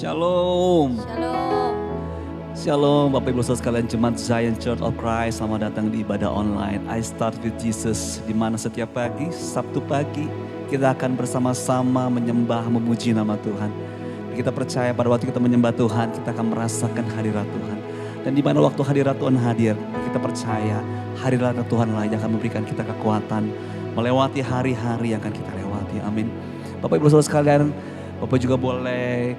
Shalom. Shalom. Shalom Bapak Ibu Saudara sekalian, Jemaat Zion Church of Christ, selamat datang di ibadah online I Start With Jesus, di mana setiap pagi, Sabtu pagi kita akan bersama-sama menyembah, memuji nama Tuhan. Kita percaya pada waktu kita menyembah Tuhan, kita akan merasakan hadirat Tuhan. Dan di mana waktu hadirat Tuhan hadir, kita percaya hadirat Tuhan lah yang akan memberikan kita kekuatan melewati hari-hari yang akan kita lewati. Amin. Bapak Ibu Saudara sekalian, Bapak juga boleh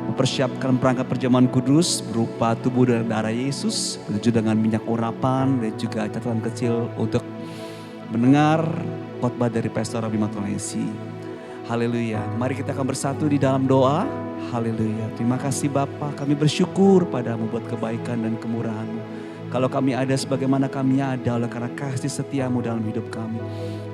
mempersiapkan perangkat perjamuan kudus berupa tubuh dan darah Yesus, begitu dengan minyak urapan dan juga catatan kecil untuk mendengar khotbah dari Pastor Robi Matulesi. Haleluya. Mari kita akan bersatu di dalam doa. Haleluya. Terima kasih Bapa, kami bersyukur padamu buat kebaikan dan kemurahan-Mu. Kalau kami ada sebagaimana kami ada oleh karena kasih setiamu dalam hidup kami.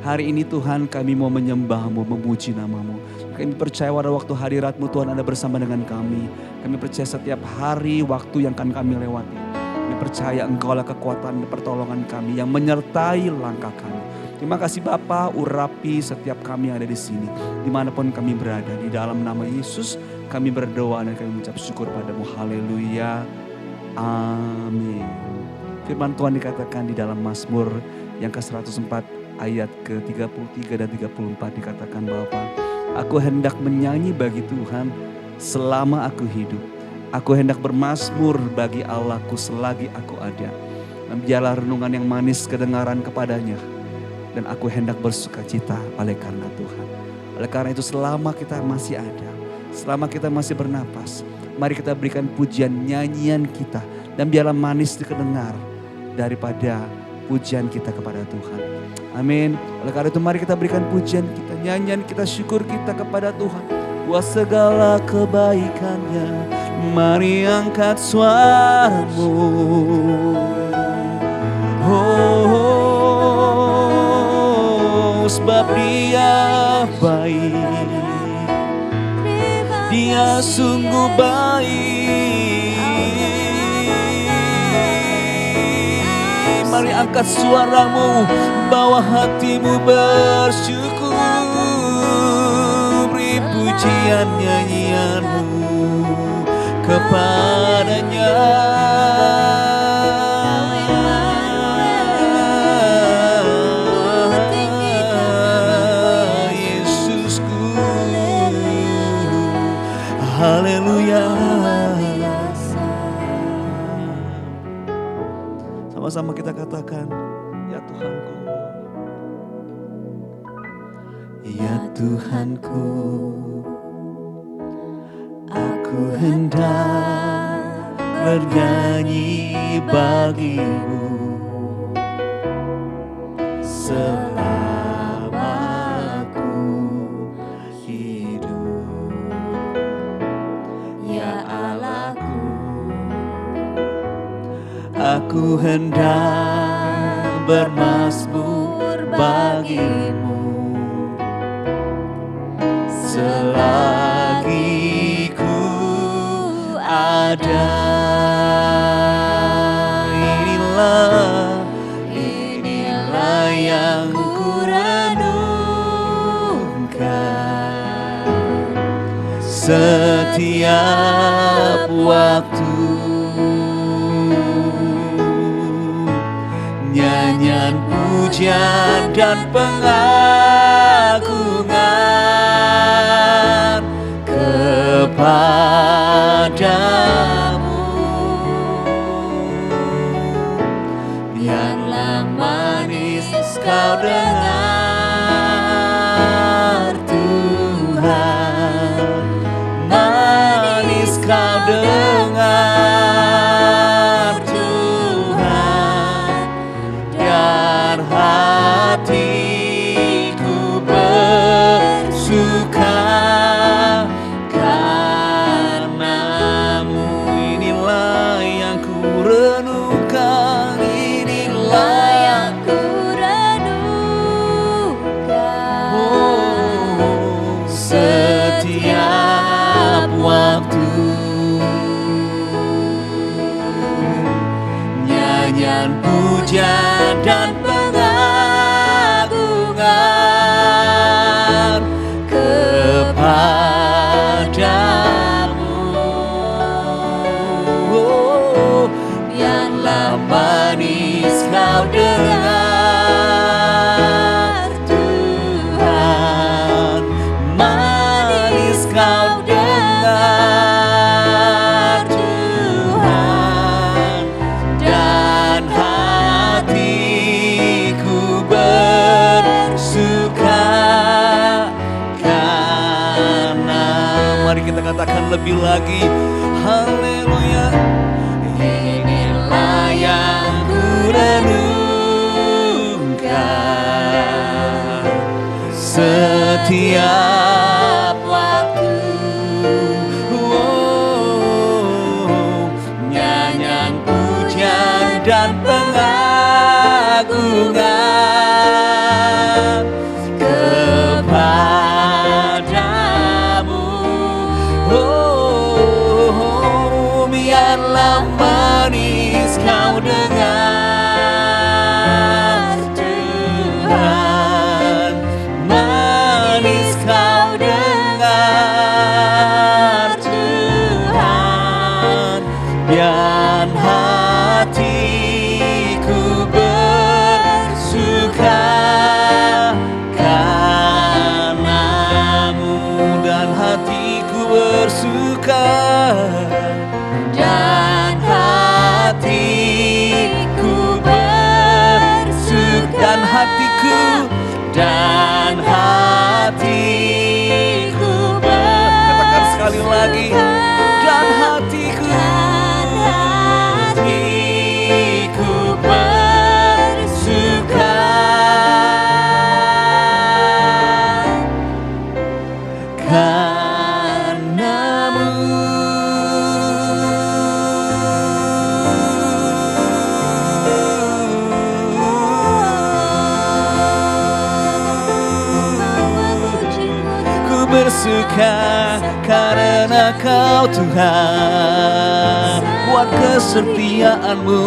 Hari ini Tuhan kami mau menyembah-Mu, memuji nama-Mu. Kami percaya pada waktu hadirat-Mu Tuhan ada bersama dengan kami. Kami percaya setiap hari waktu yang akan kami lewati. Kami percaya Engkaulah kekuatan dan pertolongan kami yang menyertai langkah kami. Terima kasih Bapa, urapi setiap kami yang ada di sini. Dimanapun kami berada, di dalam nama Yesus kami berdoa dan kami mengucap syukur padamu. Haleluya. Amin. Firman Tuhan dikatakan di dalam Mazmur yang ke-104 ayat ke-33 dan 34 dikatakan bahwa aku hendak menyanyi bagi Tuhan selama aku hidup. Aku hendak bermazmur bagi Allahku selagi aku ada. Dan biarlah renungan yang manis kedengaran kepadanya. Dan aku hendak bersuka cita oleh karena Tuhan. Oleh karena itu selama kita masih ada, selama kita masih bernapas, mari kita berikan pujian nyanyian kita. Dan biarlah manis dikendengar daripada pujian kita kepada Tuhan. Amin. Oleh karena itu mari kita berikan pujian kita, nyanyian kita, syukur kita kepada Tuhan. Buat segala kebaikannya, mari angkat suaramu. Oh, sebab Dia baik, Dia sungguh baik. Mari angkat suaramu, bawa hatimu bersyukur, beri pujian nyanyianmu kepadanya. Yesusku, haleluya. Sama-sama kita katakan, ya Tuhanku. Ya Tuhanku, aku hendak bernyanyi bagimu selama aku hidup. Ya Allahku, aku hendak bermazmur bagimu selagi ku ada. Inilah yang ku renungkan setiap waktu. Nyanyian, pujian dan pengagungan kepadamu. Biarlah manis kau dengar Tuhan, manis kau dengar Tuhan, dan hatiku bersuka karenamu. Inilah yang ku renungkan, inilah yang ku renungkan lebih lagi. Haleluya. Inilah yang ku renungkan setiap waktu. Nyanyian pujian dan pengagungan kepadamu. Biarlah manis kau dengar Tuhan, manis kau dengar Tuhan. Biar hatiku bersuka karenamu, dan hatiku bersuka, dan hatiku bersuka, dan hatiku, dan hatiku katakan sekali lagi, dan hatiku, hatiku bersuka karenamu. Ku bersuka karena Kau Tuhan, buat kesetiaanmu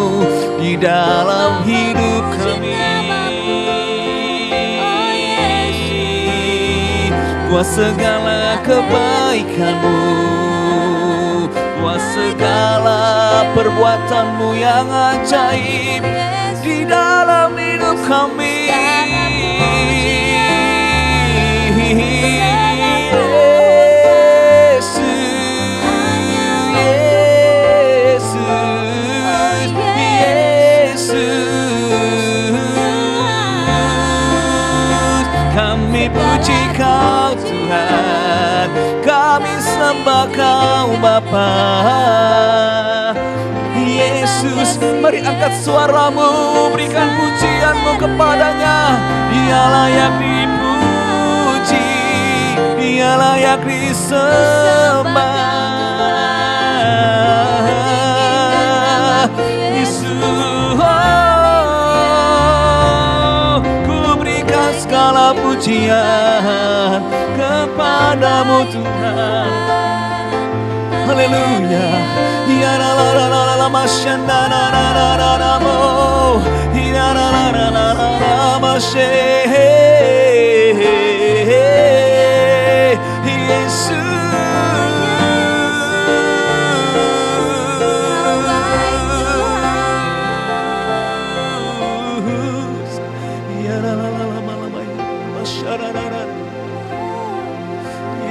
di dalam hidup kami. Buat segala kebaikanmu, buat segala perbuatanmu yang ajaib di dalam hidup kami. Kami puji Kau Tuhan, kami sembah Kau Bapa. Yesus, mari angkat suaramu, berikan pujianmu kepadanya. Dia layak dipuji, Dia layak disembah. Yesus, segala pujian kepadamu Tuhan. Haleluya. Ya la la la la la masyanda la la la la la mo. Ya la la la la la la masye. Yesus.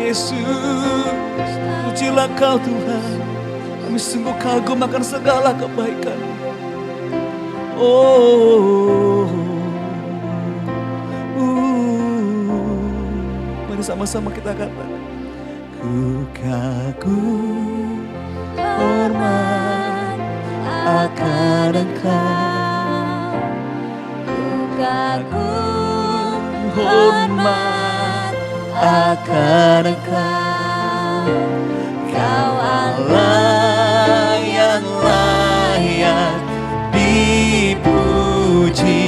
Yesus, pujilah Kau Tuhan. Kami sungguh kagum akan segala kebaikan. Mari sama-sama kita katakan, ku kagum hormat akan Engkau. Ku kagum hormat akan Engkau. Kau Allah yang layak dipuji.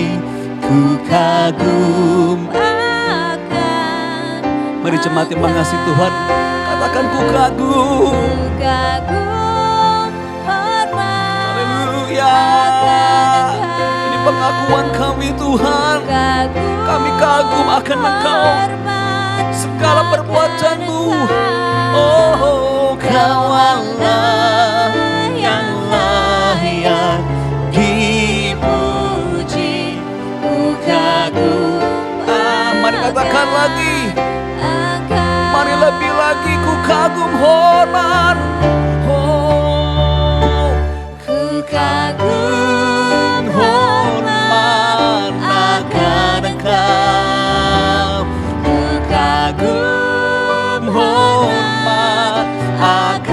Ku kagum akan. Mari jemaat yang mengasihi Tuhan, katakan ku kagum. Ku kagum hormat. Haleluya. Ini pengakuan kami Tuhan. Kami kagum akan Engkau, segala perbuatanmu. Oh, Kau Allah yang layak dipuji. Ku kagum. Mari katakan lagi. Mari lebih lagi, ku kagum hormat. Oh, ku kagum hormat akan Engkau. Ku kagum hormat akan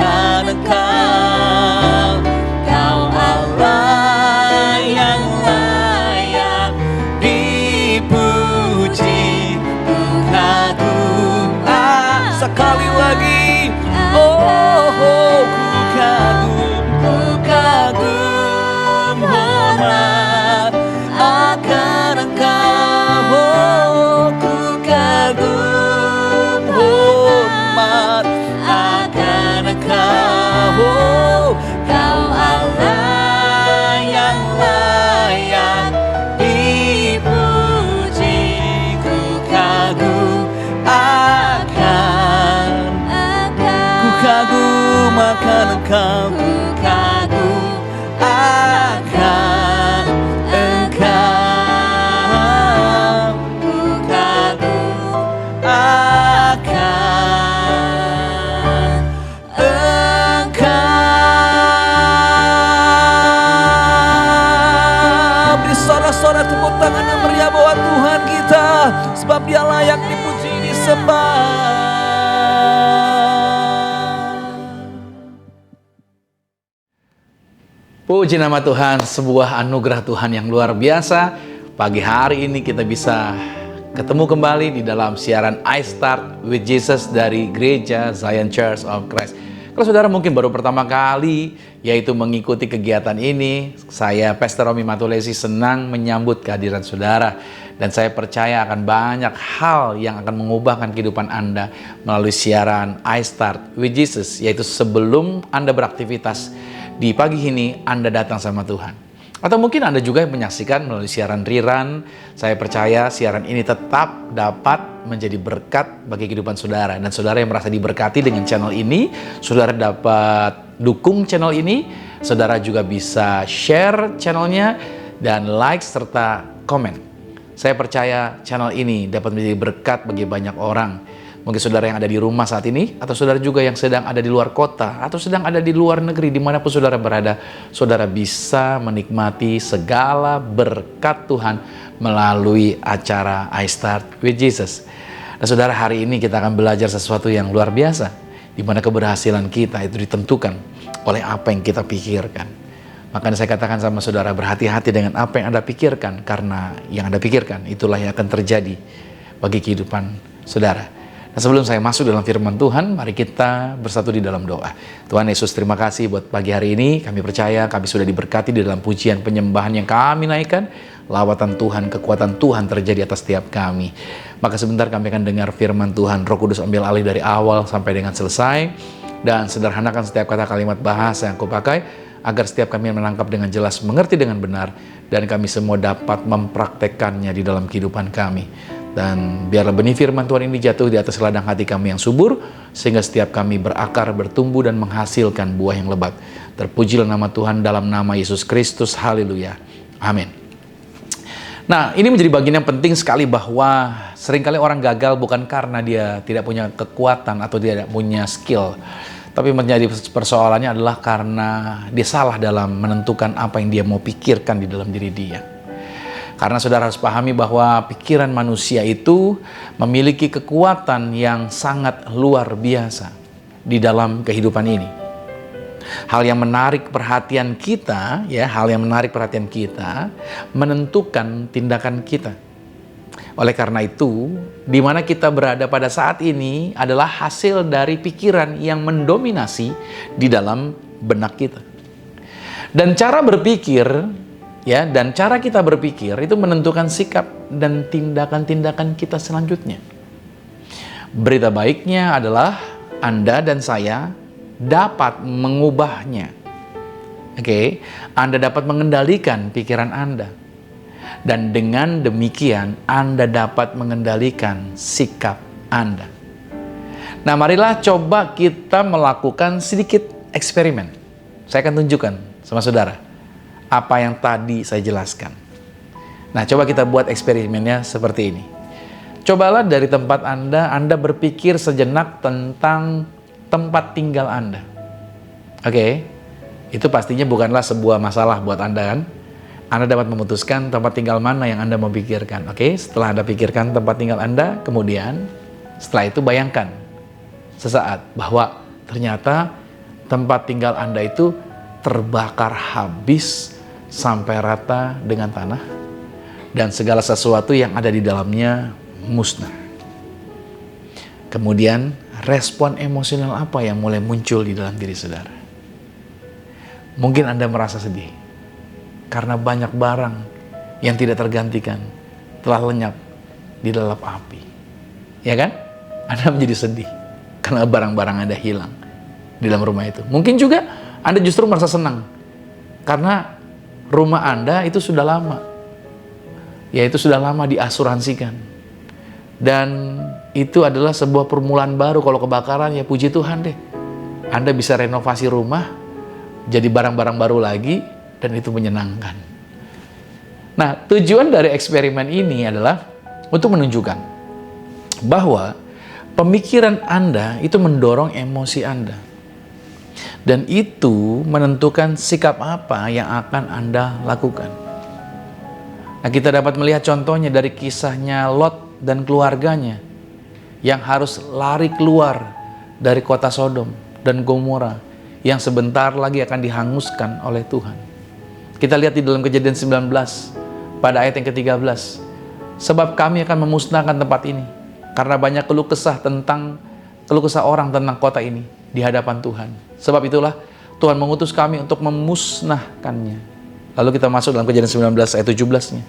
akan Engkau, ku kagum akan Engkau, ku kagum akan Engkau. Beri sorak-sorak tepuk tangan yang meriah buat Tuhan kita, sebab Dia layak dipuji, disembah. Puji nama Tuhan, sebuah anugerah Tuhan yang luar biasa. Pagi hari ini kita bisa ketemu kembali di dalam siaran I Start with Jesus dari Gereja Zion Church of Christ. Kalau saudara mungkin baru pertama kali yaitu mengikuti kegiatan ini, saya Pastor Romi Matulesi senang menyambut kehadiran saudara. Dan saya percaya akan banyak hal yang akan mengubahkan kehidupan Anda melalui siaran I Start with Jesus, yaitu sebelum Anda beraktivitas di pagi ini, Anda datang sama Tuhan. Atau mungkin Anda juga yang menyaksikan melalui siaran rerun. Saya percaya siaran ini tetap dapat menjadi berkat bagi kehidupan saudara. Dan saudara yang merasa diberkati dengan channel ini, saudara dapat dukung channel ini. Saudara juga bisa share channelnya dan like serta komen. Saya percaya channel ini dapat menjadi berkat bagi banyak orang. Mungkin saudara yang ada di rumah saat ini, atau saudara juga yang sedang ada di luar kota, atau sedang ada di luar negeri, dimanapun saudara berada, saudara bisa menikmati segala berkat Tuhan melalui acara I Start with Jesus. Dan saudara, hari ini kita akan belajar sesuatu yang luar biasa, di mana keberhasilan kita itu ditentukan oleh apa yang kita pikirkan. Makanya saya katakan sama saudara, berhati-hati dengan apa yang Anda pikirkan, karena yang Anda pikirkan itulah yang akan terjadi bagi kehidupan saudara. Nah, sebelum saya masuk dalam firman Tuhan, mari kita bersatu di dalam doa. Tuhan Yesus, terima kasih buat pagi hari ini. Kami percaya kami sudah diberkati di dalam pujian penyembahan yang kami naikkan. Lawatan Tuhan, kekuatan Tuhan terjadi atas setiap kami. Maka sebentar kami akan dengar firman Tuhan. Roh Kudus ambil alih dari awal sampai dengan selesai. Dan sederhanakan setiap kata kalimat bahasa yang kau pakai, agar setiap kami menangkap dengan jelas, mengerti dengan benar, dan kami semua dapat mempraktekkannya di dalam kehidupan kami. Dan biarlah benih firman Tuhan ini jatuh di atas ladang hati kami yang subur, sehingga setiap kami berakar, bertumbuh, dan menghasilkan buah yang lebat. Terpujilah nama Tuhan dalam nama Yesus Kristus. Haleluya. Amin. Nah, ini menjadi bagian yang penting sekali, bahwa seringkali orang gagal bukan karena dia tidak punya kekuatan atau tidak punya skill. Tapi menjadi persoalannya adalah karena dia salah dalam menentukan apa yang dia mau pikirkan di dalam diri dia. Karena saudara harus pahami bahwa pikiran manusia itu memiliki kekuatan yang sangat luar biasa di dalam kehidupan ini. Hal yang menarik perhatian kita, menentukan tindakan kita. Oleh karena itu, di mana kita berada pada saat ini adalah hasil dari pikiran yang mendominasi di dalam benak kita. Dan cara berpikir, dan cara kita berpikir itu menentukan sikap dan tindakan-tindakan kita selanjutnya. Berita baiknya adalah Anda dan saya dapat mengubahnya. Anda dapat mengendalikan pikiran Anda. Dan dengan demikian Anda dapat mengendalikan sikap Anda. Nah, marilah coba kita melakukan sedikit eksperimen. Saya akan tunjukkan sama saudara apa yang tadi saya jelaskan. Nah, coba kita buat eksperimennya seperti ini. Cobalah dari tempat Anda berpikir sejenak tentang tempat tinggal Anda. Itu pastinya bukanlah sebuah masalah buat Anda, kan? Anda dapat memutuskan tempat tinggal mana yang Anda mau pikirkan. Setelah Anda pikirkan tempat tinggal Anda, kemudian setelah itu bayangkan sesaat bahwa ternyata tempat tinggal Anda itu terbakar habis sampai rata dengan tanah, dan segala sesuatu yang ada di dalamnya musnah. Kemudian respon emosional apa yang mulai muncul di dalam diri saudara? Mungkin Anda merasa sedih karena banyak barang yang tidak tergantikan telah lenyap di dalam api. Ya kan? Anda menjadi sedih karena barang-barang Anda hilang di dalam rumah itu. Mungkin juga Anda justru merasa senang karena rumah Anda itu sudah lama. Yaitu sudah lama diasuransikan. Dan itu adalah sebuah permulaan baru. Kalau kebakaran, ya puji Tuhan deh. Anda bisa renovasi rumah, jadi barang-barang baru lagi, dan itu menyenangkan. Nah, tujuan dari eksperimen ini adalah untuk menunjukkan bahwa pemikiran Anda itu mendorong emosi Anda. Dan itu menentukan sikap apa yang akan Anda lakukan. Nah, kita dapat melihat contohnya dari kisahnya Lot dan keluarganya yang harus lari keluar dari kota Sodom dan Gomora yang sebentar lagi akan dihanguskan oleh Tuhan. Kita lihat di dalam Kejadian 19 pada ayat yang ke-13. Sebab kami akan memusnahkan tempat ini karena banyak keluh kesah orang tentang kota ini di hadapan Tuhan. Sebab itulah Tuhan mengutus kami untuk memusnahkannya. Lalu kita masuk dalam Kejadian 19 ayat 17-nya.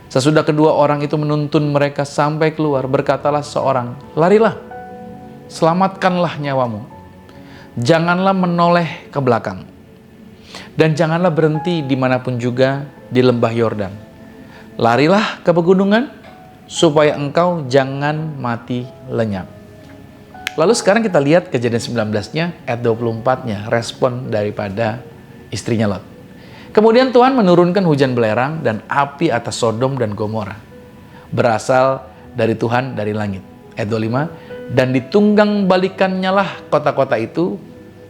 Sesudah kedua orang itu menuntun mereka sampai keluar, berkatalah seorang, larilah, selamatkanlah nyawamu. Janganlah menoleh ke belakang. Dan janganlah berhenti dimanapun juga di lembah Yordan. Larilah ke pegunungan, supaya engkau jangan mati lenyap. Lalu sekarang kita lihat Kejadian 19-nya, ayat 24-nya, respon daripada istrinya Lot. Kemudian Tuhan menurunkan hujan belerang dan api atas Sodom dan Gomora. Berasal dari Tuhan dari langit. Ayat 25, dan ditunggang balikannya lah kota-kota itu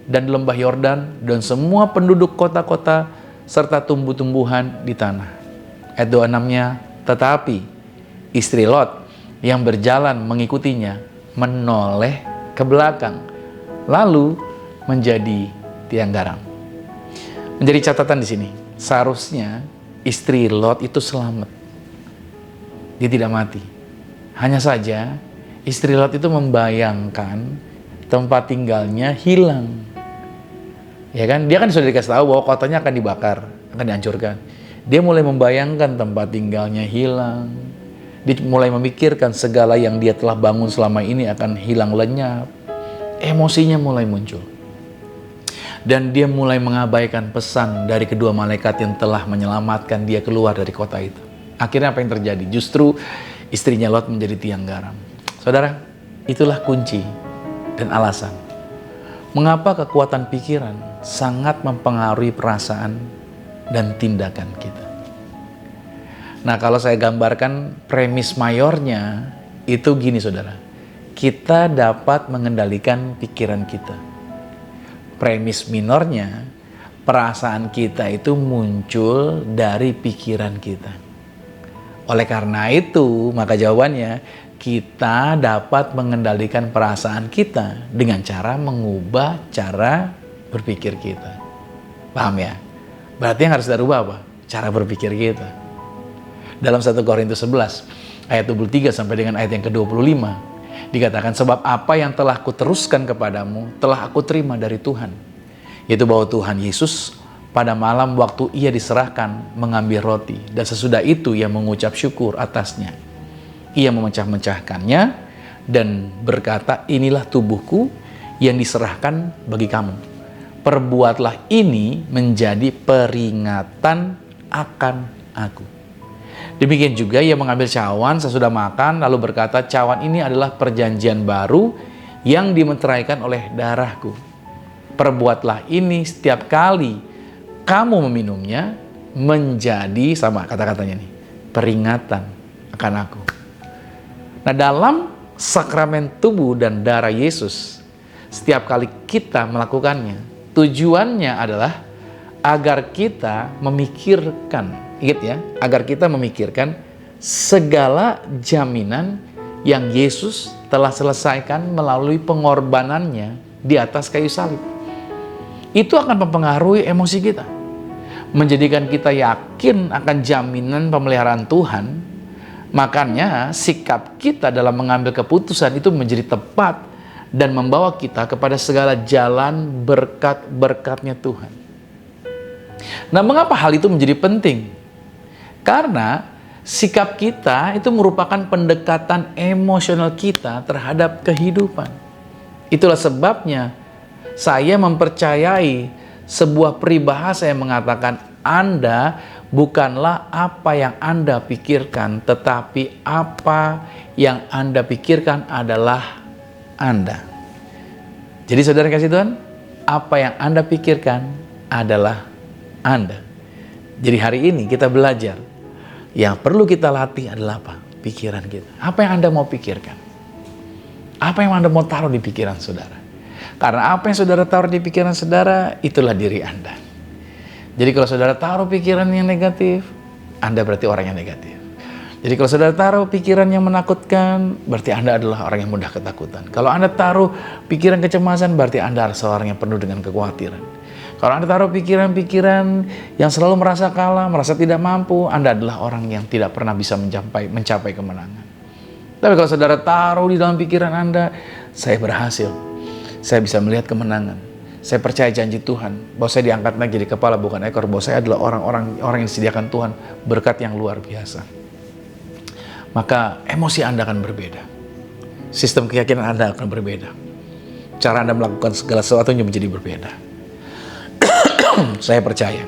dan lembah Yordan dan semua penduduk kota-kota serta tumbuh-tumbuhan di tanah. Ayat 26-nya, tetapi istri Lot yang berjalan mengikutinya menoleh ke belakang, lalu menjadi tiang garam. Menjadi catatan di sini, seharusnya istri Lot itu selamat. Dia tidak mati. Hanya saja istri Lot itu membayangkan tempat tinggalnya hilang. Ya kan? Dia kan sudah dikasih tahu bahwa kotanya akan dibakar, akan dihancurkan. Dia mulai membayangkan tempat tinggalnya hilang. Dia mulai memikirkan segala yang dia telah bangun selama ini akan hilang lenyap. Emosinya mulai muncul. Dan dia mulai mengabaikan pesan dari kedua malaikat yang telah menyelamatkan dia keluar dari kota itu. Akhirnya apa yang terjadi? Justru istrinya Lot menjadi tiang garam. Saudara, itulah kunci dan alasan mengapa kekuatan pikiran sangat mempengaruhi perasaan dan tindakan kita. Nah, kalau saya gambarkan premis mayornya itu gini saudara. Kita dapat mengendalikan pikiran kita. Premis minornya, perasaan kita itu muncul dari pikiran kita. Oleh karena itu, maka jawabannya, kita dapat mengendalikan perasaan kita dengan cara mengubah cara berpikir kita. Paham ya? Berarti yang harus dirubah apa? Cara berpikir kita. Dalam 1 Korintus 11 ayat 23 sampai dengan ayat yang ke-25 dikatakan, sebab apa yang telah kuteruskan kepadamu telah aku terima dari Tuhan, yaitu bahwa Tuhan Yesus pada malam waktu ia diserahkan mengambil roti, dan sesudah itu ia mengucap syukur atasnya. Ia memecah-mecahkannya dan berkata, inilah tubuhku yang diserahkan bagi kamu. Perbuatlah ini menjadi peringatan akan aku. Demikian juga ia mengambil cawan sesudah makan, lalu berkata, cawan ini adalah perjanjian baru yang dimeteraikan oleh darahku. Perbuatlah ini setiap kali kamu meminumnya menjadi, sama kata-katanya nih, peringatan akan aku. Nah, dalam sakramen tubuh dan darah Yesus, setiap kali kita melakukannya, tujuannya adalah agar kita memikirkan, ingat ya, agar kita memikirkan segala jaminan yang Yesus telah selesaikan melalui pengorbanannya di atas kayu salib. Itu akan mempengaruhi emosi kita, menjadikan kita yakin akan jaminan pemeliharaan Tuhan. Makanya sikap kita dalam mengambil keputusan itu menjadi tepat dan membawa kita kepada segala jalan berkat-berkatnya Tuhan. Nah, mengapa hal itu menjadi penting? Karena sikap kita itu merupakan pendekatan emosional kita terhadap kehidupan. Itulah sebabnya saya mempercayai sebuah peribahasa yang mengatakan Anda bukanlah apa yang Anda pikirkan, tetapi apa yang Anda pikirkan adalah Anda. Jadi saudara kasih Tuhan, apa yang Anda pikirkan adalah Anda. Jadi hari ini kita belajar, yang perlu kita latih adalah apa? Pikiran kita. Apa yang Anda mau pikirkan? Apa yang Anda mau taruh di pikiran saudara? Karena apa yang saudara taruh di pikiran saudara, itulah diri Anda. Jadi kalau saudara taruh pikiran yang negatif, Anda berarti orang yang negatif. Jadi kalau saudara taruh pikiran yang menakutkan, berarti Anda adalah orang yang mudah ketakutan. Kalau Anda taruh pikiran kecemasan, berarti Anda adalah seorang yang penuh dengan kekhawatiran. Kalau Anda taruh pikiran-pikiran yang selalu merasa kalah, merasa tidak mampu, Anda adalah orang yang tidak pernah bisa mencapai kemenangan. Tapi kalau saudara taruh di dalam pikiran Anda, saya berhasil, saya bisa melihat kemenangan, saya percaya janji Tuhan, bahwa saya diangkat naik jadi kepala bukan ekor, bahwa saya adalah orang yang disediakan Tuhan berkat yang luar biasa. Maka emosi Anda akan berbeda. Sistem keyakinan Anda akan berbeda. Cara Anda melakukan segala sesuatunya menjadi berbeda. Saya percaya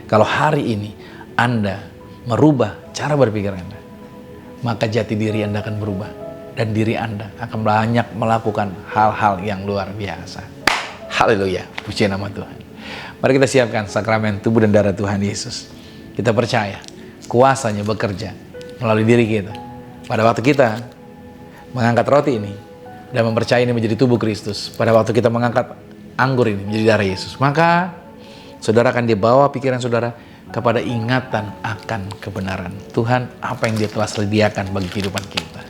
kalau hari ini Anda merubah cara berpikir Anda, maka jati diri Anda akan berubah. Dan diri Anda akan banyak melakukan hal-hal yang luar biasa. Haleluya, puji nama Tuhan. Mari kita siapkan sakramen tubuh dan darah Tuhan Yesus. Kita percaya kuasanya bekerja melalui diri kita. Pada waktu kita mengangkat roti ini dan mempercayai ini menjadi tubuh Kristus, pada waktu kita mengangkat anggur ini menjadi darah Yesus, maka saudara akan dibawa pikiran saudara kepada ingatan akan kebenaran Tuhan, apa yang Dia telah sediakan bagi kehidupan kita.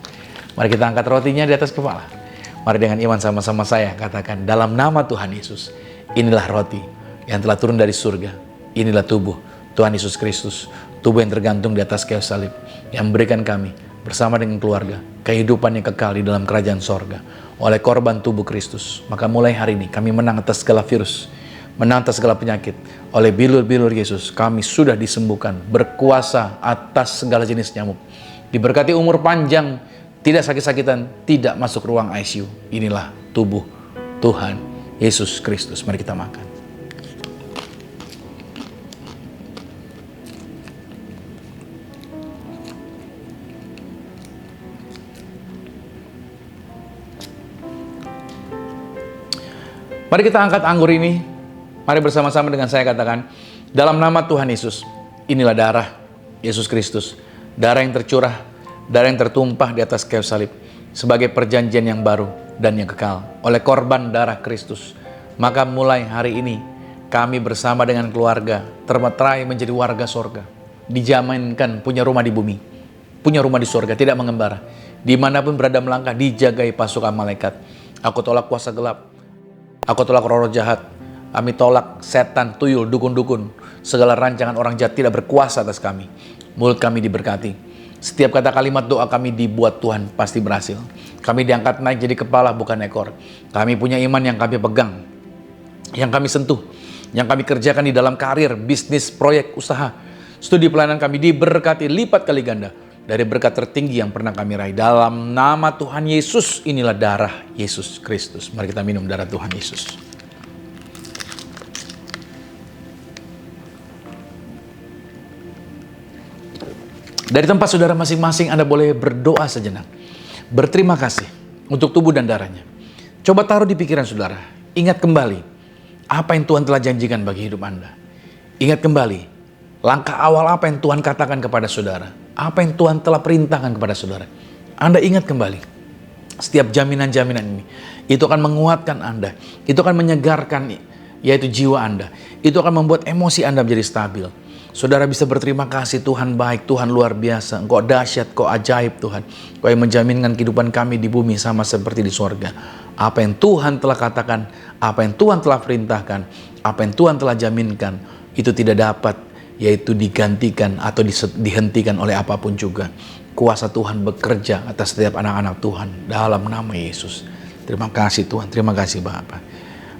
Mari kita angkat rotinya di atas kepala. Mari dengan iman sama-sama saya katakan, dalam nama Tuhan Yesus, inilah roti yang telah turun dari surga. Inilah tubuh Tuhan Yesus Kristus, tubuh yang tergantung di atas kayu salib, yang memberikan kami bersama dengan keluarga kehidupan yang kekal di dalam kerajaan sorga oleh korban tubuh Kristus. Maka mulai hari ini kami menang atas segala virus, menang atas segala penyakit. Oleh bilur-bilur Yesus kami sudah disembuhkan, berkuasa atas segala jenis nyamuk, diberkati umur panjang, tidak sakit-sakitan, tidak masuk ruang ICU. Inilah tubuh Tuhan Yesus Kristus. Mari kita makan. Mari kita angkat anggur ini. Mari bersama-sama dengan saya katakan, dalam nama Tuhan Yesus, inilah darah Yesus Kristus. Darah yang tercurah, darah yang tertumpah di atas kayu salib sebagai perjanjian yang baru dan yang kekal oleh korban darah Kristus. Maka mulai hari ini kami bersama dengan keluarga termeterai menjadi warga sorga, dijaminkan punya rumah di bumi, punya rumah di sorga, tidak mengembara, dimanapun berada melangkah dijagai pasukan malaikat. Aku tolak kuasa gelap, aku tolak roh-roh jahat, kami tolak setan, tuyul, dukun-dukun, segala rancangan orang jahat tidak berkuasa atas kami. Mulut kami diberkati, setiap kata kalimat doa kami dibuat Tuhan pasti berhasil. Kami diangkat naik jadi kepala bukan ekor. Kami punya iman yang kami pegang, yang kami sentuh, yang kami kerjakan di dalam karir, bisnis, proyek, usaha, studi pelayanan kami diberkati lipat kali ganda dari berkat tertinggi yang pernah kami raih. Dalam nama Tuhan Yesus, inilah darah Yesus Kristus. Mari kita minum darah Tuhan Yesus. Dari tempat saudara masing-masing Anda boleh berdoa sejenak, berterima kasih untuk tubuh dan darahnya. Coba taruh di pikiran saudara, ingat kembali apa yang Tuhan telah janjikan bagi hidup Anda. Ingat kembali langkah awal apa yang Tuhan katakan kepada saudara, apa yang Tuhan telah perintahkan kepada saudara. Anda ingat kembali setiap jaminan-jaminan ini. Itu akan menguatkan Anda, itu akan menyegarkan yaitu jiwa Anda, itu akan membuat emosi Anda menjadi stabil. Saudara bisa berterima kasih, Tuhan baik, Tuhan luar biasa, Engkau dahsyat, Engkau ajaib Tuhan. Engkau yang menjaminkan kehidupan kami di bumi sama seperti di sorga. Apa yang Tuhan telah katakan, apa yang Tuhan telah perintahkan, apa yang Tuhan telah jaminkan, itu tidak dapat yaitu digantikan atau dihentikan oleh apapun juga. Kuasa Tuhan bekerja atas setiap anak-anak Tuhan dalam nama Yesus. Terima kasih Tuhan, terima kasih Bapa.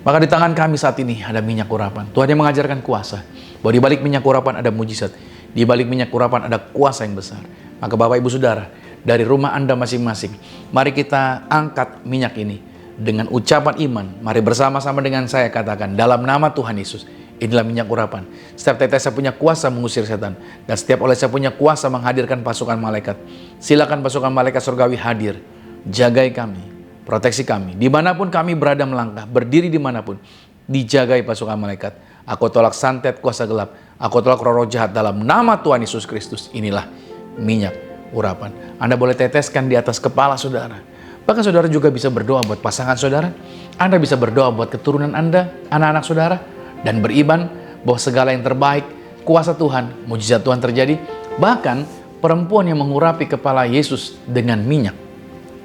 Maka di tangan kami saat ini ada minyak urapan. Tuhan yang mengajarkan kuasa. Bahwa di balik minyak urapan ada mujizat. Di balik minyak urapan ada kuasa yang besar. Maka Bapak Ibu Saudara, dari rumah Anda masing-masing, mari kita angkat minyak ini dengan ucapan iman. Mari bersama-sama dengan saya katakan, dalam nama Tuhan Yesus, inilah minyak urapan. Setiap tetes saya punya kuasa mengusir setan. Dan setiap oleh saya punya kuasa menghadirkan pasukan malaikat. Silakan pasukan malaikat surgawi hadir. Jagai kami, proteksi kami. Dimanapun kami berada melangkah, berdiri dimanapun, dijagai pasukan malaikat. Aku tolak santet kuasa gelap, aku tolak roh jahat dalam nama Tuhan Yesus Kristus. Inilah minyak urapan. Anda boleh teteskan di atas kepala saudara. Bahkan saudara juga bisa berdoa buat pasangan saudara. Anda bisa berdoa buat keturunan Anda, anak-anak saudara. Dan beriman bahwa segala yang terbaik, kuasa Tuhan, mujizat Tuhan terjadi. Bahkan perempuan yang mengurapi kepala Yesus dengan minyak,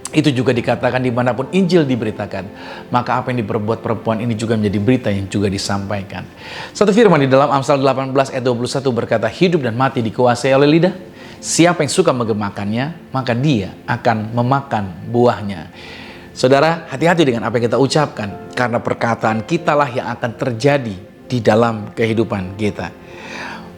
itu juga dikatakan dimanapun Injil diberitakan, maka apa yang diperbuat perempuan ini juga menjadi berita yang juga disampaikan. Satu firman di dalam Amsal 18 ayat 21 berkata, hidup dan mati dikuasai oleh lidah. Siapa yang suka menggemakannya, maka dia akan memakan buahnya. Saudara, hati-hati dengan apa yang kita ucapkan, karena perkataan kitalah yang akan terjadi di dalam kehidupan kita.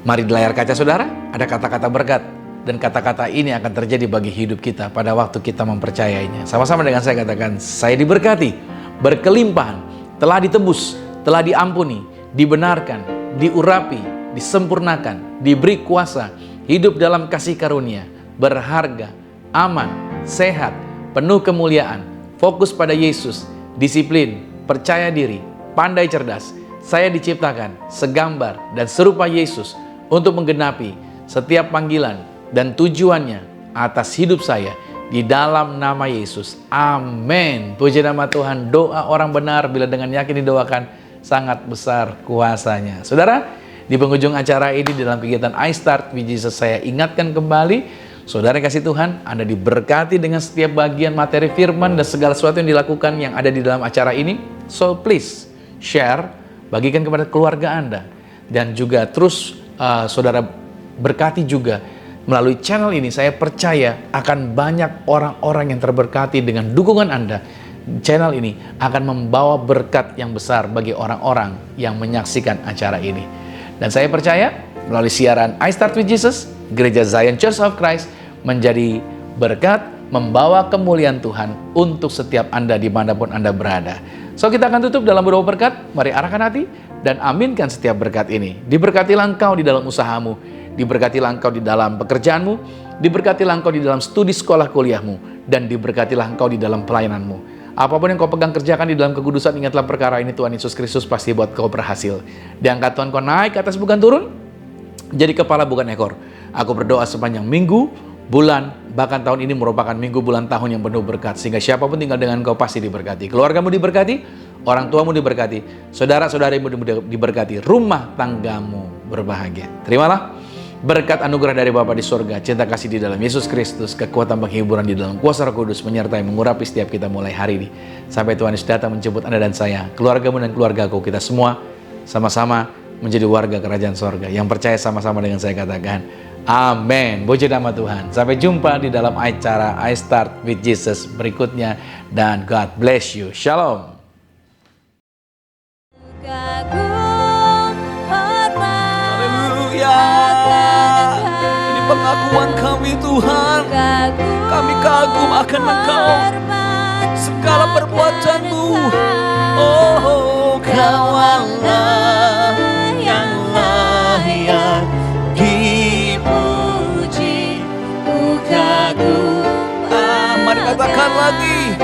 Mari di layar kaca saudara, ada kata-kata berkat. Dan kata-kata ini akan terjadi bagi hidup kita pada waktu kita mempercayainya. Sama-sama dengan saya katakan, saya diberkati, berkelimpahan, telah ditebus, telah diampuni, dibenarkan, diurapi, disempurnakan, diberi kuasa, hidup dalam kasih karunia, berharga, aman, sehat, penuh kemuliaan, fokus pada Yesus, disiplin, percaya diri, pandai cerdas. Saya diciptakan segambar dan serupa Yesus untuk menggenapi setiap panggilan dan tujuannya atas hidup saya di dalam nama Yesus. Amin. Puji nama Tuhan. Doa orang benar bila dengan yakin didoakan, sangat besar kuasanya. Saudara, di penghujung acara ini di dalam kegiatan I Start with Jesus, saya ingatkan kembali, saudara yang kasih Tuhan, Anda diberkati dengan setiap bagian materi firman dan segala sesuatu yang dilakukan yang ada di dalam acara ini. So please share, bagikan kepada keluarga Anda, dan juga terus saudara berkati juga melalui channel ini. Saya percaya akan banyak orang-orang yang terberkati dengan dukungan Anda. Channel ini akan membawa berkat yang besar bagi orang-orang yang menyaksikan acara ini. Dan saya percaya melalui siaran I Start with Jesus, Gereja Zion Church of Christ menjadi berkat, membawa kemuliaan Tuhan untuk setiap Anda dimanapun Anda berada. So kita akan tutup dalam berdoa berkat. Mari arahkan hati dan aminkan setiap berkat ini. Diberkatilah engkau di dalam usahamu, diberkatilah engkau di dalam pekerjaanmu, diberkatilah engkau di dalam studi sekolah kuliahmu, dan diberkatilah engkau di dalam pelayananmu. Apapun yang kau pegang kerjakan di dalam kekudusan, ingatlah perkara ini Tuhan Yesus Kristus pasti buat kau berhasil. Diangkat Tuhan kau naik ke atas bukan turun, jadi kepala bukan ekor. Aku berdoa sepanjang minggu, bulan, bahkan tahun ini merupakan minggu, bulan, tahun yang penuh berkat. Sehingga siapapun tinggal dengan kau pasti diberkati. Keluargamu diberkati, orang tuamu diberkati, saudara-saudarimu diberkati, rumah tanggamu berbahagia. Terimalah berkat anugerah dari Bapa di surga, cinta kasih di dalam Yesus Kristus, kekuatan penghiburan di dalam kuasa Roh Kudus menyertai mengurapi setiap kita mulai hari ini. Sampai Tuhan Yesus datang menjemput Anda dan saya, keluargamu dan keluargaku, kita semua sama-sama menjadi warga kerajaan surga. Yang percaya sama-sama dengan saya katakan, amin. Puji nama Tuhan. Sampai jumpa di dalam acara I Start with Jesus berikutnya, dan God bless you. Shalom. Pengakuan kami Tuhan, kami kagum akan Engkau, segala perbuatan-Mu. Oh, Kau Allah yang layak dipuji, ku kagum. Mari katakan lagi.